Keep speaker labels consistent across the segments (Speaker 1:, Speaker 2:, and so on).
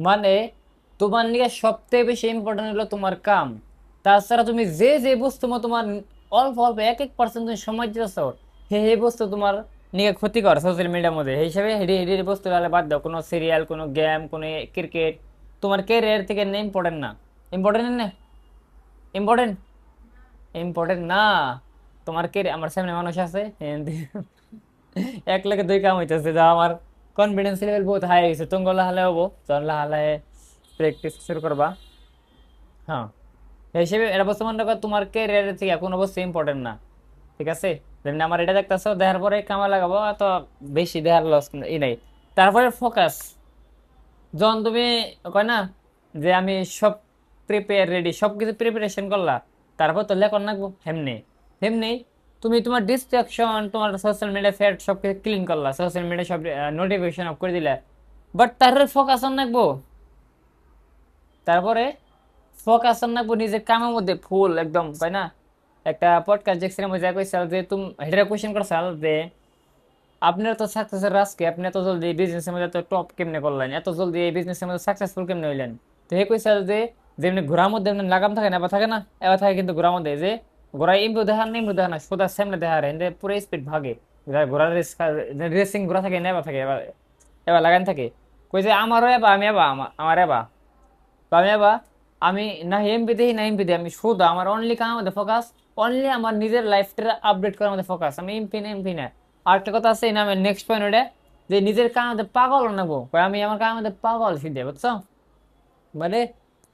Speaker 1: মানে তোমার নিয়ে সবথেকে বেশি ইম্পর্টেন্ট হলো তোমার কাম। তাছাড়া তুমি যে যে বস্তু তোমার অল্প অল্প এক এক পার্সেন্ট তুমি সময় দিতেছ, সেই বস্তু তোমার নিয়ে ক্ষতিকর সোশ্যাল মিডিয়ার মধ্যে। সেই হিসাবে হেডি হেডি বস্তু তাহলে বাদ দাও। কোনো সিরিয়াল, কোনো গেম, কোনো ক্রিকেট তোমার ক্যারিয়ার থেকে ইম্পর্টেন্ট না। ইম্পর্টেন্ট না, ইম্পর্টেন্ট ইম্পর্টেন্ট না। তোমার ক্যারিয়ার, আমার সামনে মানুষ আছে এক লাখে দুই কাম হইতেছে, যা আমার কনফিডেন্স লেভেল বহুত হাই গেছে। তুমি লাহালে হবো, তখন লাহালে প্র্যাকটিস শুরু করবা। হ্যাঁ, এই হিসেবে এটা বর্তমান দেখো তোমার ক্যারিয়ারের থেকে কোনো অবশ্যই ইম্পর্টেন্ট না। ঠিক আছে, যেমনি আমার এটা দেখতেছো, দেখার পরে কামা লাগাবো, এত বেশি দেখার লস ই নাই। তারপরে ফোকাস, যখন তুমি কয় না যে আমি সব প্রিপেয়ার রেডি, সব কিছু প্রিপারেশন করলা, তারপর তো লেখন রাখবো হেমনি হেমনি। তুমি তোমার ডিস্ট্রাকশন, তোমার সোশ্যাল মিডিয়া ফেড সব কিছু ক্লিন করলা, সোশ্যাল মিডিয়া সব নোটিফিকেশন অফ করে দিলা, বাট তার ফোকাস অন রাখবো। তারপরে ফোকাস অন রাখবো নিজের কামের মধ্যে ফুল একদম, তাই না? একটা পডকাস্ট দেখছিলাম, ওই জায়গায় কইছিল যে তুমি হেডার কোয়েশ্চেন করছাল যে আপনার তো সাকসেসের রাজ কি, আপনি এত জলদি বিজনেসের মধ্যে এত টপ কেমনে করলেন, এত জলদি এই বিজনেসের মধ্যে সাকসেসফুল কেমনে হইলেন? তো হে কইছিল যে যেমনি ঘোড়ার মধ্যে এমনি লাগাম থাকে না, এবার থাকে না, এবার থাকে কিন্তু ঘোড়ার মধ্যে যে ঘোড়া ইমপ্রুভ দেখার না, ইমপ্রুভ দেখা না, সোজা সামনে দেখা রে পুরো স্পিড ভাগে। ঘোড়ার রেসিং ঘোড়া থাকে না, এবার থাকে, এবার এবার লাগান থাকে। কই যে আমারও এবার, আমি এবার আমার এবার আমি এবার আমি না এমপি দেখি না এমপি দিই, আমি শুধু আমার অনলি কার মধ্যে ফোকাস, অনলি আমার নিজের লাইফটা আপডেট করার মধ্যে ফোকাস। আমি এমপি না এমপি না। আর একটা কথা আছে না, আমার নেক্সট পয়েন্ট ওটা, যে নিজের কার মধ্যে পাগল নাগো, আমি আমার কার মধ্যে পাগল ফিদে, বুঝছো? মানে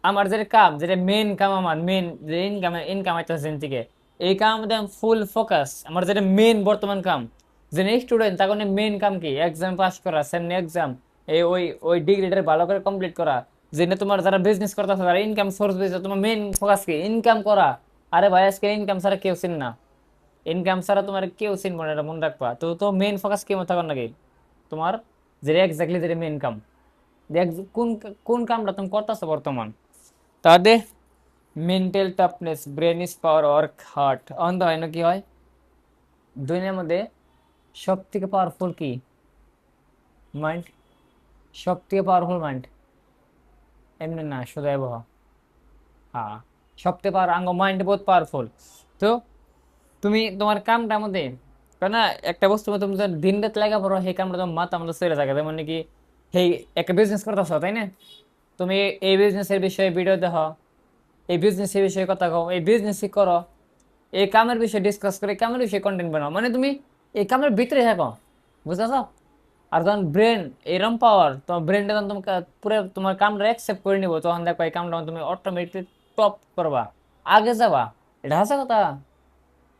Speaker 1: আমার যেটা কাম, যেটা মেন কাম, আমার মেন যে ইনকাম, ইনকাম আইতেছে থেকে, এই কামের মধ্যে আমি ফুল ফোকাস। আমার যেটা মেন বর্তমান কাম, যে স্টুডেন্ট তখন মেন কাম কি, এক্সাম পাস করা, সামনে এক্সাম, এই ওই ওই ডিগ্রিটা ভালো করে কমপ্লিট করা। যেটা তোমার যারা বিজনেস করতেছে, যারা ইনকাম সোর্স বেসে, তোমার মেন ফোকাস কি, ইনকাম করা। আরে ভাই, আজকে ইনকাম ছাড়া কেউ চিন না, ইনকাম ছাড়া তোমার কেউ চিনবো না, এটা মনে রাখবা। তো তো মেন ফোকাস কি মতো থাকার নাকি তোমার, যেটা এক্স্যাক্টলি যেটা মেন কাম, দেখ কোন কোন কামটা তুমি করতেছো বর্তমান। তাহলে mental toughness, brain is power work hard অন্ধ হয় না, কি হয় দুনিয়ার মধ্যে সব থেকে পাওয়ারফুল কি, মাইন্ড। সব থেকে পাওয়ারফুল মাইন্ড, এমনি না শুধু আবহাওয়া। হ্যাঁ, সব থেকে পাওয়ার আঙ্গ মাইন্ড বহুত পাওয়ারফুল। তো তুমি তোমার কামটার মধ্যে, কেন না, একটা বস্তু তুমি যখন দিন রাত লাগা পড়ো, সেই কামটা তোমার মাথা আমাদের চলে থাকে। যেমন নাকি সেই একটা বিজনেস করতেছো, তাই না? তুমি এই বিজনেসের বিষয়ে ভিডিও দেখো, এই বিজনেসের বিষয়ে কথা কও, এই বিজনেসই করো, এই কামের বিষয়ে ডিসকাস করে, কামের বিষয়ে কন্টেন্ট বানাও, মানে তুমি এই কামের ভিতরে থাকো, বুঝতেছ? আর তখন ব্রেন, এরম পাওয়ার, তোমার ব্রেনটা যখন তোমাকে পুরো তোমার কামটা অ্যাকসেপ্ট করে নিবো, তখন দেখো এই কামটা তুমি অটোমেটিকলি টপ করবা, আগে যাবা। এটা হাসা কথা।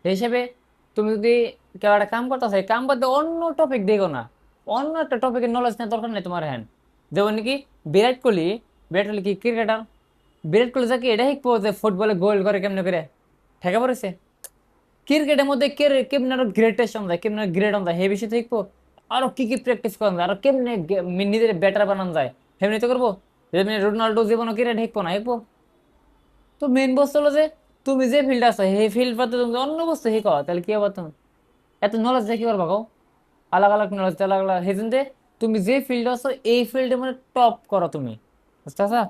Speaker 1: সেই হিসেবে তুমি যদি কেউ একটা কাম করতেছে, কাম করতে অন্য টপিক দেখো না, অন্য একটা টপিকের নলেজ নেওয়ার দরকার নেই তোমার। হ্যাঁ, যেমন নাকি বিরাট কোহলি, বিরাট কোহলি কি ক্রিকেটার, বিরাট কোহলি যাকে এটা শিখবো যে ফুটবলে গোল করে কেমনে করে, ঠেকা পড়েছে। ক্রিকেটের মধ্যে কেমনে আরো গ্রেটেস্ট হন যায়, কেমনে গ্রেট হন যায়, সেই বিষয়ে শিখবো। আরো কি কি প্র্যাকটিস করা যায়, আরো কেমনে নিজের ব্যাটার বানানো যায়, সেমনি তো করবো। যেমনি রোনাল্ডো জীবনে ক্রিকেট শিখবো না, শিখবো। তো মেন বস্তু হলো যে তুমি যে ফিল্ড আছে, সেই ফিল্ড পাতে তুমি অন্য বস্তু শিখো, তাহলে কি হবে? তুমি এত নলেজ দিয়ে কি করবা কও? আলাদা আলাদা নলেজ, আলাদা আলাদা, সেই জন্য তুমি যে ফিল্ড আছো এই ফিল্ডে মানে টপ করো তুমি, বুঝতে পারছা?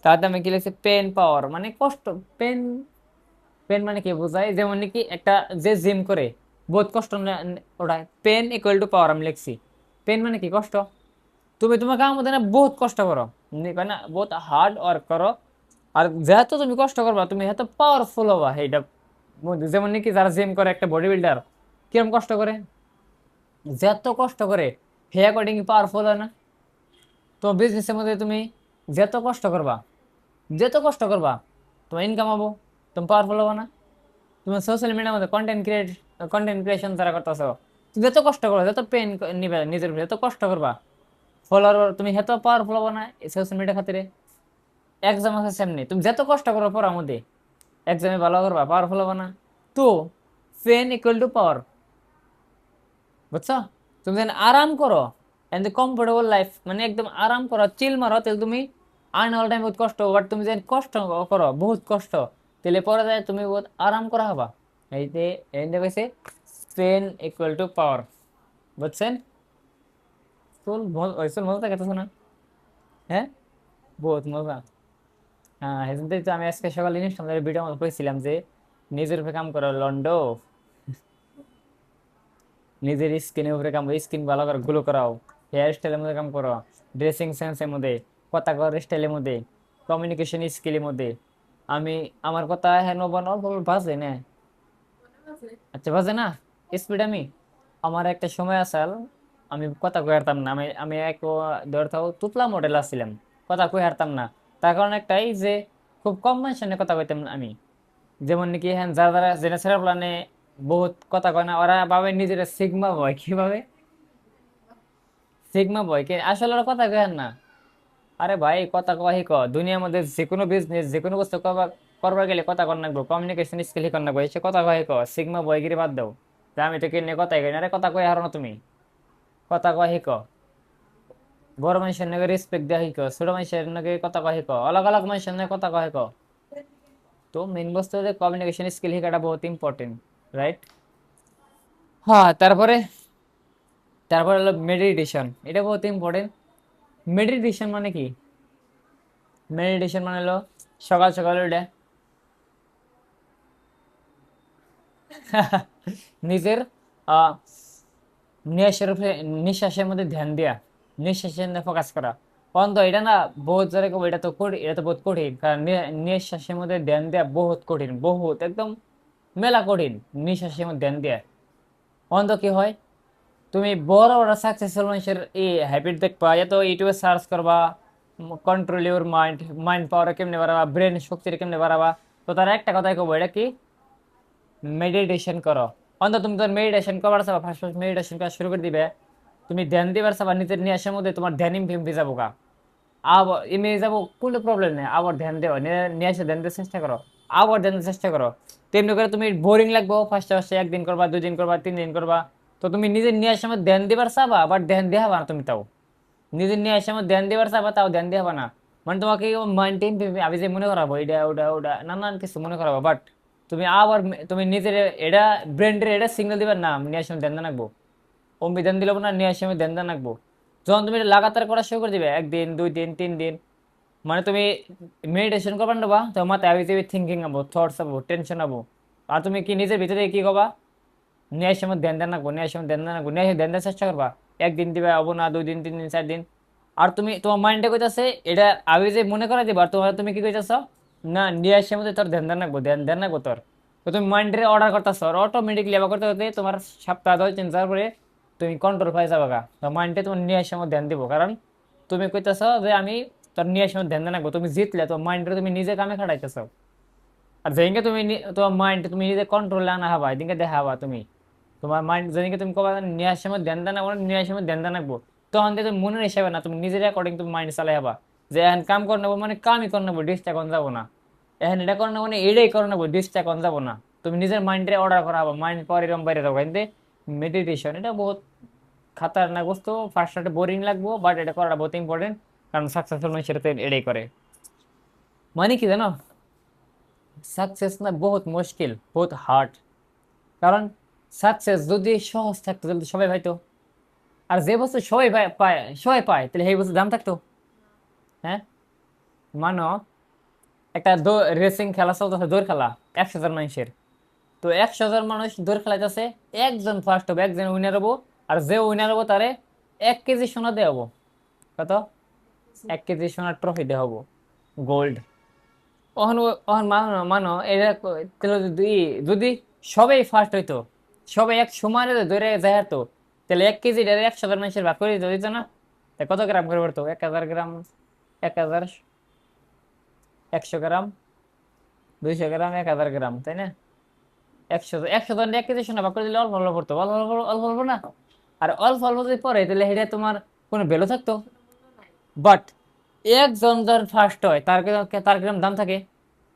Speaker 1: তার দামে কি লিখছে, পেন পাওয়ার মানে কষ্ট। পেন, পেন মানে কি বোঝায়, যেমন নাকি একটা যে জিম করে বহুত কষ্ট ওটা, পেন ইকুয়াল টু পাওয়ার আমি লিখছি। পেন মানে কি কষ্ট। তুমি তোমার কাম মধ্যে না বহুত কষ্ট করো, না বহুত হার্ড ওয়ার্ক করো, আর যেহেতু তুমি কষ্ট করবা, তুমি এত পাওয়ারফুল হবা এইটা মধ্যে। যেমন নাকি যারা জিম করে, একটা বডি বিল্ডার কিরকম কষ্ট করে, যত কষ্ট করে হে অ্যাকর্ডিং পাওয়ারফুল হয় না? তো বিজনেসের মধ্যে তুমি যত কষ্ট করবা, যত কষ্ট করবা, তোমার ইনকাম হবো, তুমি পাওয়ারফুল হবো না? তুমি সোশ্যাল মিডিয়ার মধ্যে কন্টেন্ট ক্রিয়েশন যারা করতেছো, তুমি যত কষ্ট করো, যত পেন নিবে নিজের উপরে, যত কষ্ট করবা, ফলোয়ার তুমি এত পাওয়ারফুল হবো না সোশ্যাল মিডিয়া খাতিরে। এক্সাম আছে সেমনি, তুমি যত কষ্ট করো পড়ার মধ্যে, এক্সামে ভালো করবা, পাওয়ারফুল হবো না? তো পেন ইকুয়াল টু পাওয়ার, বুঝছো? তুমি যেন আরাম করো, এন্ড কমফোর্টেবল লাইফ, মানে একদম আরাম করো, চিল মারো, তাহলে তুমি আর্ন অল টাইম বহুত কষ্ট, বাট তুমি যেন কষ্ট করো বহুত কষ্ট, তাহলে পরে যায় তুমি বহুত আরাম করা হবা। এইতে এন্ড কইছে পেন ইকুয়াল টু পাওয়ার, বুঝছেন? চুল ওই চুল মজা থাকে না? হ্যাঁ, বহুত মজা। হ্যাঁ, সেজন্যই তো আমি আজকে সকালে ইনস্টাগ্রামে ভিডিও মতো করেছিলাম যে নিজের উপরে কাম করো লন্ডো, নিজের স্কিনের উপরে কাম, স্কিন ভালো করে গ্লো করাও, হেয়ার স্টাইলের মধ্যে কাম করো, ড্রেসিং সেন্সের মধ্যে, কথা কর স্টাইলের মধ্যে, কমিউনিকেশন স্কিলের মধ্যে। আমি আমার কথা হেন বন অল্প অল্প বাজে না। আচ্ছা বাজে না স্পিড আমি। আমার একটা সময় আসাল আমি কথা কই হারতাম না, আমি আমি এক ধরতাও তুতলা মডেল আসছিলাম, কথা কই হারতাম না। তার কারণ একটাই যে খুব কম মানুষের সঙ্গে কথা কইতাম না আমি। যেমন নাকি হ্যাঁ যারা যারা জেনে ছেড়ে প্লানে বহুত কথা কয় না, ওরা ভাবে নিজের সিগমা বয়, কি ভাবে সিগমা বয়, কে আসলে ওরা কথা কয় না। আরে ভাই কথা কয় ক দুনিয়ার মধ্যে যে কোনো বিজনেস যে কোনো বস্তু করবার গেলে কথা কর নাকবো, কমিউনিকেশন স্কিল কর নাকবো, সে কথা কয় ক সিগমা বয় গিরি বাদ দাও। যে আমি তো কিনে কথাই কই না, আরে কথা কয় হারো না তুমি, কথা কয় ক বড় মানুষের নাকি রেসপেক্ট দেওয়া শিখো, ছোট মানুষের নাকি কথা কয় শিখো, অলগ অলগ মানুষের নাকি কথা কয় ক। তো মেইন বস্তু হচ্ছে কমিউনিকেশন স্কিল শিখাটা বহুত ইম্পর্টেন্ট, রাইট? হ্যাঁ, তারপরে তারপরে হলো মেডিটেশন, এটা বহুত ইম্পর্টেন্ট। মেডিটেশন মানে কি? মেডিটেশন মানে হলো সকাল সকাল উঠে নিজের আহ নিঃশ্বাসের উপরে, নিঃশ্বাসের মধ্যে ধ্যান দেয়া, নিঃশ্বাসের মধ্যে ফোকাস করা। অন্ত এটা না বহুত জোরে কব, এটা তো কঠিন, এটা তো বহুত কঠিন, কারণ নিঃশ্বাসের মধ্যে ধ্যান দেয়া বহুত কঠিন, বহুত একদম মেলা কঠিন। নিঃশ্বাসের মধ্যে ধ্যান দেয়া অন্ত কি হয়, তুমি বড় বড় সাকসেসফুল মানুষের এই হ্যাবিট দেখবা, এত ইউটিউবে সার্চ করবা কন্ট্রোল ইউর মাইন্ড, মাইন্ড পাওয়ার কেমনে বাড়াবা, ব্রেন শক্তির কেমনে বাড়াবা। তো তারা একটা কথাই কব, এটা কি মেডিটেশন করো। অন্তত তুমি তোর মেডিটেশন করবার চাবা, ফার্স্ট ফার্স্ট মেডিটেশন করা শুরু করে দিবে, তুমি ধ্যান দিবার চাবা, নিজের নিয়ে আসার মধ্যে তোমার ধ্যান ইমফিমফি যাবো গা, আবার এমনি যাবো, কোনো প্রবলেম নেই, আবার ধ্যান দেওয়া, নিয়ে এসে ধ্যান দেওয়ার চেষ্টা করো, আবার ধ্যান দেওয়ার চেষ্টা করো। তেমনি করে তুমি বোরিং লাগবো ফার্স্টে ফার্স্টে, একদিন করবা, 2 দিন করবা, 3 দিন করবা। তো তুমি নিজের নিয়ে আসার মধ্যে ধ্যান দিবার চাবা, আবার ধ্যান দেওয়া না তুমি তাও, নিজের নিয়ে আসার মধ্যে ধ্যান দিবার চাবা, তাও ধ্যান দেওয়া না। মানে তোমাকে মাইন্ড আমি যে মনে করাবো এটা ওটা ওটা নানান কিছু মনে করাবো, বাট তুমি আবার তুমি নিজের এটা ব্রেন্ডের এটা সিগন্যাল দিবার না, নিয়ে আসলে ধ্যান দেন রাখবো, অম্বি ধ্যান দিল না, নিয়ে আসলে ধ্যান দেন রাখবো। যখন তুমি এটা লাগাতার করা শুরু করে দিবে, 1 দিন 2 দিন 3 দিন, মানে তুমি মেডিটেশন করবার নেবা, তোমার মাথায় আবি যাবে থিঙ্কিং আবো, থটস আবো, টেনশন আবো। আর তুমি কি নিজের ভিতরে কি করবা, নিয়ে সময় ধ্যান ধ্যান রাখবো, নিয়ে সময় ধ্যান ধ্যান রাখবো, নিয়ে ধ্যান দেওয়ার চেষ্টা করবা। 1 দিন দিবে হবো না, 2 দিন 3 দিন 4 দিন। আর তুমি তোমার মাইন্ডে কইতাছে এটা আগে যে মনে করা দিবা, আর তোমার তুমি কি কইতাছ, না নিয়ে আসে মধ্যে তোর ধ্যান ধ্যান রাখবো, ধ্যান ধ্যান রাখবো তোর। তো তুমি মাইন্ডে অর্ডার করতেছ, আর অটোমেটিকলি আবার করতে করতে তোমার সপ্তাহ 10 দিন যাওয়ার পরে তুমি কন্ট্রোল পাই যাবা গা। তো মাইন্ডে তোমার নিয়ে আসে মধ্যে ধ্যান দিব, কারণ তুমি কইতাছ যে আমি তোর নিয়ে আসে মধ্যে ধ্যান ধ্যান রাখবো, তুমি জিতলে তোমার মাইন্ডে তুমি নিজে কামে খাটাইতেছ। আর যেদিনকে তুমি তোমার মাইন্ড তুমি নিজে কন্ট্রোলে আনা হবা, এদিনকে দেখা হবা তুমি, তোমার মাইন্ড যেদিনকে তুমি কবা নিয়ে আসার সময় ধ্যান দান রাখবো, নিয়ে আসার সময় ধ্যান দান রাখবো, তখন থেকে তুমি মনের হিসাবে না, তুমি নিজের অ্যাকর্ডিং তুমি মাইন্ড চালাই হবা। যে এখন কাম করে নেবো মানে কামই করে নেবো, ডিস্ট্রা কোন যাবো না, এখন এটা করে নেবো মানে এটাই করে নেবো, ডিস্ট্রা কোন যাবো না। তুমি নিজের মাইন্ডে অর্ডার করা হবা, মাইন্ড পাওয়ার এরকম বাইরে যাবো। কিন্তু মেডিটেশন এটা বহুত খাতারনাক বস্তু, ফার্স্ট বোরিং লাগবো, বাট এটা করাটা বহুত ইম্পর্টেন্ট, কারণ সাকসেসফুল মানুষের তো এটাই করে। মানে কি জানো, সাকসেস না বহুত মুশকিল, বহুত হার্ড। কারণ সাকসেস যদি সহজ থাকতো তাহলে তো সবাই পাইতো। আর যে বস্তু সবাই পায়, সবাই পায়, তাহলে সেই বস্তু দাম থাকতো। হ্যাঁ, মানো একটা রেসিং খেলা চলতেছে, দৌড় খেলা, 100 জন মানুষের। তো 100 জন মানুষ দৌড় খেলাইতেছে, একজন ফার্স্ট হবে, একজন উইনার হবো। আর যে উইনার হবো তারে 1 কেজি সোনা দেওয়া হবো। কত? 1 কেজি সোনার ট্রফি দেওয়া হবো, গোল্ড। ওহন ওহন মানো মানো এটা তাহলে যদি যদি সবাই ফার্স্ট হইতো, সবাই এক সমানে ধরে যায় তো, তাহলে 1 কেজি 100 জন মানুষের ভাগ করে দিত, দিত না? তা কত গ্রাম করে পড়তো? 1000 গ্রাম, 1000, 100 গ্রাম, 200 গ্রাম, 1000 গ্রাম, তাই না? 100 জন 1 কেজি সোনা ভাগ করে দিলে অল্প অল্প পড়তো, অল্প অল্প অল্প অল্প না? আর অল্প অল্প যদি পড়ে তাহলে সেটা তোমার কোনো ভ্যালু থাকতো? বাট একজন যখন ফার্স্ট হয় তার তার কিরকম দাম থাকে,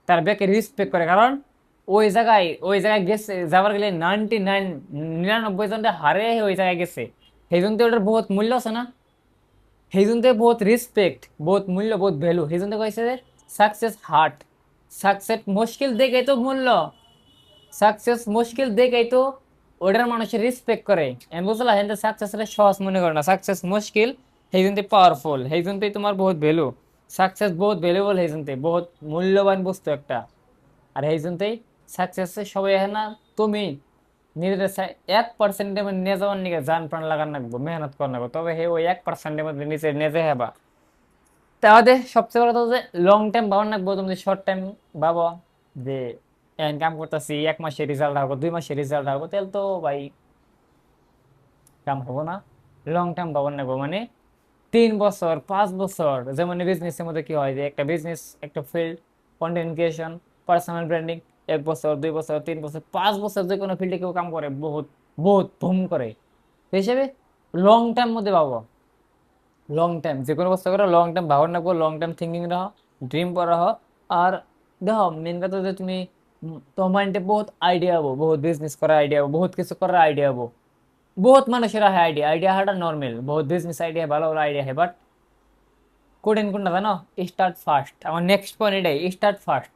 Speaker 1: তার ব্যাকে রিসপেক্ট করে, কারণ ওই জায়গায় গেছে যাবার গেলে 99 99 জনটা হারে ওই জায়গায় গেছে, সেই জন্য তো ওটার বহুত মূল্য আছে না, সেই জন্য তো বহুত রেসপেক্ট, বহুত মূল্য, বহুত ভ্যালু। সেই জন্য কইছে যে সাকসেস হার্ট, সাকসেস মুশকিল দেখেই তো মূল্য, সাকসেস মুশকিল দেখেই তো ওটার মানুষের রেসপেক্ট করে। আমি বুঝলা, কিন্তু সাকসেস সহজ মনে করে না, সাকসেস মুশকিল, সেই জন্য পাওয়ারফুল, সেই জন্যই তোমার বহুত ভ্যালু। সাকসেস বহুত ভ্যালুয়েবল হয়েছে, বহুত মূল্যবান বস্তু একটা। আর এই জন্যই সাকসেস সবাই হয় না। তুমি নিজের 1% মধ্যে নিয়ে যাওয়ার নিকে জান প্রাণ লাগান রাখবো, মেহনত করার রাখবো, তবে হে ওই 1% মধ্যে নিচে নিজে হেবা। তাহলে সবচেয়ে বড় কথা যে লং টাইম ভাবার রাখবো। তুমি শর্ট টাইম ভাবো যে কাম করতেছি, 1 মাসে রেজাল্ট আসবো, 2 মাসে রেজাল্ট আসবো, তাহলে তো ভাই কাম হবো না। লং টাইম ভাবার রাখবো, মানে 3 বছর 5 বছর। যেমন বিজনেসের মধ্যে কি হয় যে একটা বিজনেস, একটা field, content creation, personal branding, 1 বছর 2 বছর 3 বছর 5 বছর যে কোনো ফিল্ডে কেউ কাম করে, বহুত বহুত ধুম করে। সেই হিসেবে লং টাইম মধ্যে ভাবো, লং টাইম যে কোনো বস্তু করো লং টাইম ভাবার রাখবো, লং টাইম থিঙ্কিং রাখো, ড্রিম করা রাখো। আর দেখো মেন কথা যে তুমি তোমার মাইন্ডে বহুত আইডিয়া হবো, বহুত বিজনেস করার আইডিয়া হবো, বহুত কিছু করার আইডিয়া হবো। বহুত মানুষের হয় আইডিয়া, আইডিয়া হওয়াটা নর্মাল, বহুত বিজনেস আইডিয়া ভালো ভালো আইডিয়া হয়, বাট কঠিন কোনটা জানো? Start first. আমার নেক্সট পয়েন্ট এটাই, স্টার্ট ফার্স্ট।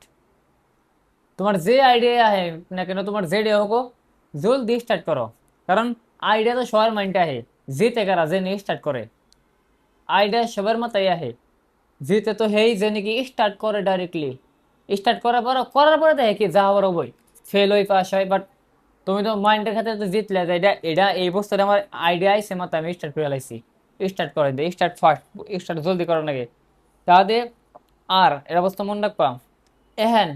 Speaker 1: তোমার যে আইডিয়া আহে না কেন, তোমার যে আইডিয়া হোক, জলদি স্টার্ট করো। কারণ আইডিয়া তো সবার মাইন্ডে আহে, জিতে কারা যে নিয়ে স্টার্ট করে। আইডিয়া সবার মাথায় আহে, জিতে তো হেই যে নাকি স্টার্ট করে ডাইরেক্টলি। স্টার্ট করার পরে দেখে কি যা হবার হবই, ফেল হই পাস হয়, বাট তুমি তো মাইন্ডের খাতে তো জিতলে যে এটা এটা এই বস্তুটা আমার আইডিয়া আইসে মাথায়, আমি স্টার্ট করে লাইছি। স্টার্ট করে দে, স্টার্ট ফার্স্ট, স্টার্ট জলদি করার লাগে। তাহলে আর এটা অবস্থা মনে রাখবা। এহেন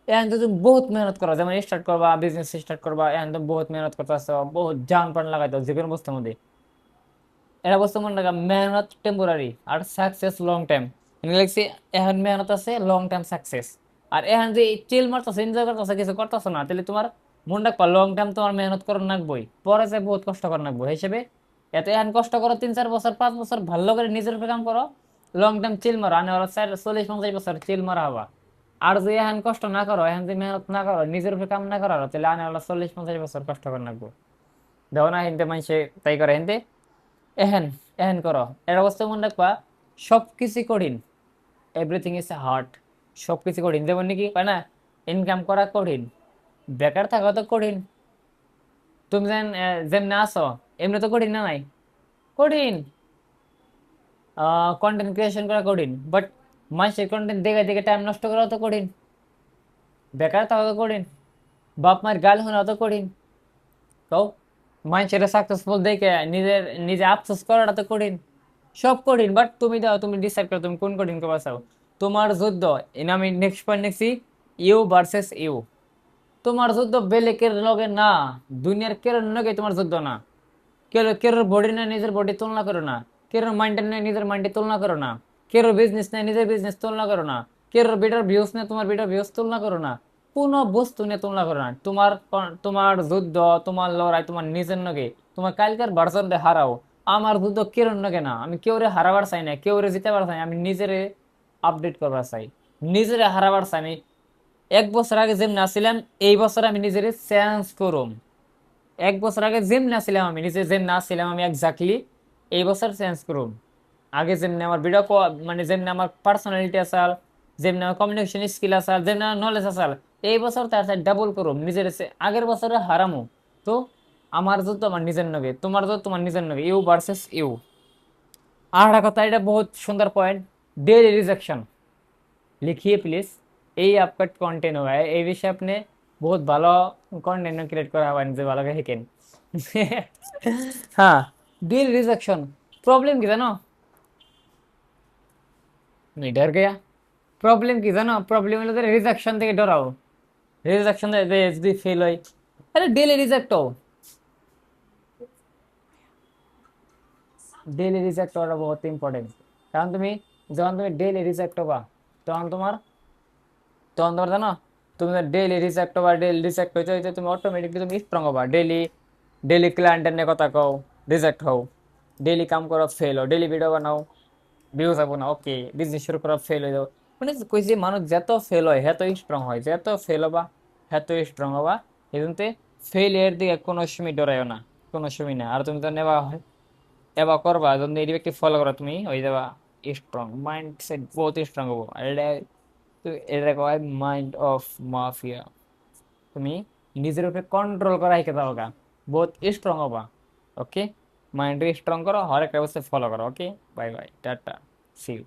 Speaker 1: এহেন তো তুমি বহুত মেহনত করো, যেমন স্টার্ট করবা, বিজনেস স্টার্ট করবা, এহেন তুমি বহুত মেহনত করতেছ, বহুত জান প্রাণ লাগাইতো যে কোনো বস্তুর মধ্যে। এটা বস্তু মনে রাখা, মেহনত টেম্পোরারি আর সাকসেস লং টাইম। লাগছে এখন মেহনত আছে, লং টাইম সাকসেস। আর এখন যে চিল মারতেছে, এনজয় করতেছে, কিছু করতেছো না, তাহলে তোমার মনে রাখবা লং টাইম তোমার মেহনত করার নাকবই, পরে যে বহুত কষ্ট করার নাকবো। হিসেবে এত এখন কষ্ট করো 3-4 বছর 5 বছর, ভালো করে নিজের উপরে কাম করো, লং টাইম চিল মারো, আনে ওরা 40-50 বছর চিল মারা হবা। আর যদি এখন কষ্ট না করো, এখন যদি মেহনত না করো, নিজের উপরে কাম না করো, তাহলে আনে ওরা 40-50 বছর কষ্ট করে নাকবো। দেখো না হিনতে মানুষে তাই করে হিনতে। এহেন এহেন করো। এর অবস্থা মনে রাখবা, সবকিছু কঠিন, এভরিথিং ইজ হার্ড। সবকিছু কঠিন, যেমন নাকি হয় না, ইনকাম করা কঠিন, বেকার থাকা তো কঠিন। তুমি যেমন আছো এমনি তো কঠিন না নাই? কঠিন। কন্টেন্ট ক্রিয়েশন করা কঠিন, বাট মানুষের কন্টেন্ট দেখে দেখে টাইম নষ্ট করা তো কঠিন। বেকার থাকা তো কঠিন, বাপ মায়ের গাল শোনা তো কঠিন। তো মানুষের সাকসেসফুল দেখে নিজের নিজে আফসোস করাটা তো কঠিন। সব কঠিন, বাট তুমি দাও, তুমি ডিসাইড করো তুমি কোন কঠিন করবা চাও। তোমার যুদ্ধ, এনে আমি নেক্সট পয়েন্ট লিখছি, ইউ ভার্সেস ইউ। তোমার যুদ্ধ বেলেকের লগে না, দুনিয়ার কেউ লগে তোমার যুদ্ধ না। কেউ বডি না নিজের বডি তুলনা করো না, কেউ মাইন্ড নেই নিজের মাইন্ডে তুলনা করো না, কেউ বিজনেস নেই নিজের বিজনেস তুলনা করো না, কেউ বেটার ভিউস নেই তোমার বেটার ভিউস তুলনা করো না। কোনো বস্তু নিয়ে তুলনা করো না। তোমার যুদ্ধ, তোমার লড়াই তোমার নিজের নগে। তোমার কালকার ভার্সন হারাও, আমার যুদ্ধ কেউ নগে না। আমি কেউরে হারাবার চাই না, কেউরে জিতাবার চাই না, আমি নিজেরে আপডেট করবার চাই, নিজেরে হারাবার চাই। আমি 1 বছর আগে যেমন আসছিলাম, এই বছর আমি নিজেরে চেঞ্জ করুম। 1 বছর আগে যেমন আসছিলাম, আমি নিজে যেমন আসছিলাম, আমি এক্স্যাক্টলি এই বছর চেঞ্জ করুম। আগে যেমনি আমার ভিডিও, মানে যেমনি আমার পার্সোনালিটি আসাল, যেমনি আমার কমিউনিকেশন স্কিল আসাল, যেমনি আমার নলেজ আসাল, এই বছর তার সাথে ডাবল করুম, নিজের আগের বছরে হারামো। তো আমার যুদ্ধ আমার নিজের নগে, তোমার যুদ্ধ তোমার নিজের নগে, ইউ ভার্সেস ইউ। আর একটা কথা, এটা বহুত সুন্দর পয়েন্ট, ডেইলি রিজেকশন। लिखिए प्लीज। এই আপকাট কন্টেন্ট হয় এই বিষয়ে আপনি বহুত ভালো কন্টেন্ট ক্রিয়েট করা হবেন যে ভালো করে শিখেন। হ্যাঁ, ডিল রিজেকশন। প্রবলেম কি জানো? আমি ডর গয়া। প্রবলেম কি জানো? প্রবলেম হলো রিজেকশন থেকে ডরাও। রিজেকশন যদি ফেল হয়, আরে ডেলি রিজেক্ট হও। ডেলি রিজেক্ট হওয়াটা বহুত ইম্পর্টেন্ট। কারণ তুমি যখন তুমি ডেলি রিজেক্ট হবা, তখন তোমার তখন তোমার জানো, তুমি ডেইলি রিজেক্ট হবা, ডেইলি রিজেক্ট হইতে হইতে তুমি অটোমেটিকলি তুমি স্ট্রং হবা। ডেইলি ডেইলি ক্লায়েন্টের নিয়ে কথা কও, রিজেক্ট হও। ডেইলি কাম করো, ফেল হও। ডেইলি ভিডিও বানাও, ভিউজ হবো না, ওকে। বিজনেস শুরু করো, ফেল হয়ে যাও। মানে কই যে মানুষ যত ফেল হয় হেত স্ট্রং হয়, যত ফেল হবা হেত স্ট্রং হবা। এই জন্য ফেলিয়ার দিকে কোনো সময় ডরাইও না, কোনো সময় না। আর তুমি তো নেওয়া হয় এবার করবা, যদি এই ব্যক্তি ফলো করো, তুমি হয়ে যাবা স্ট্রং। মাইন্ড সেট বহুত স্ট্রং হবো। আর এটা কয় মাইন্ড অফ মাফিয়া। তুমি নিজের উপরে কন্ট্রোল করা শিখে যাও গা, বহুত স্ট্রং হবা। ওকে, মাইন্ড স্ট্রং করো, হর একটা অবস্থায় ফলো করো। Okay, bye bye, tata, see you.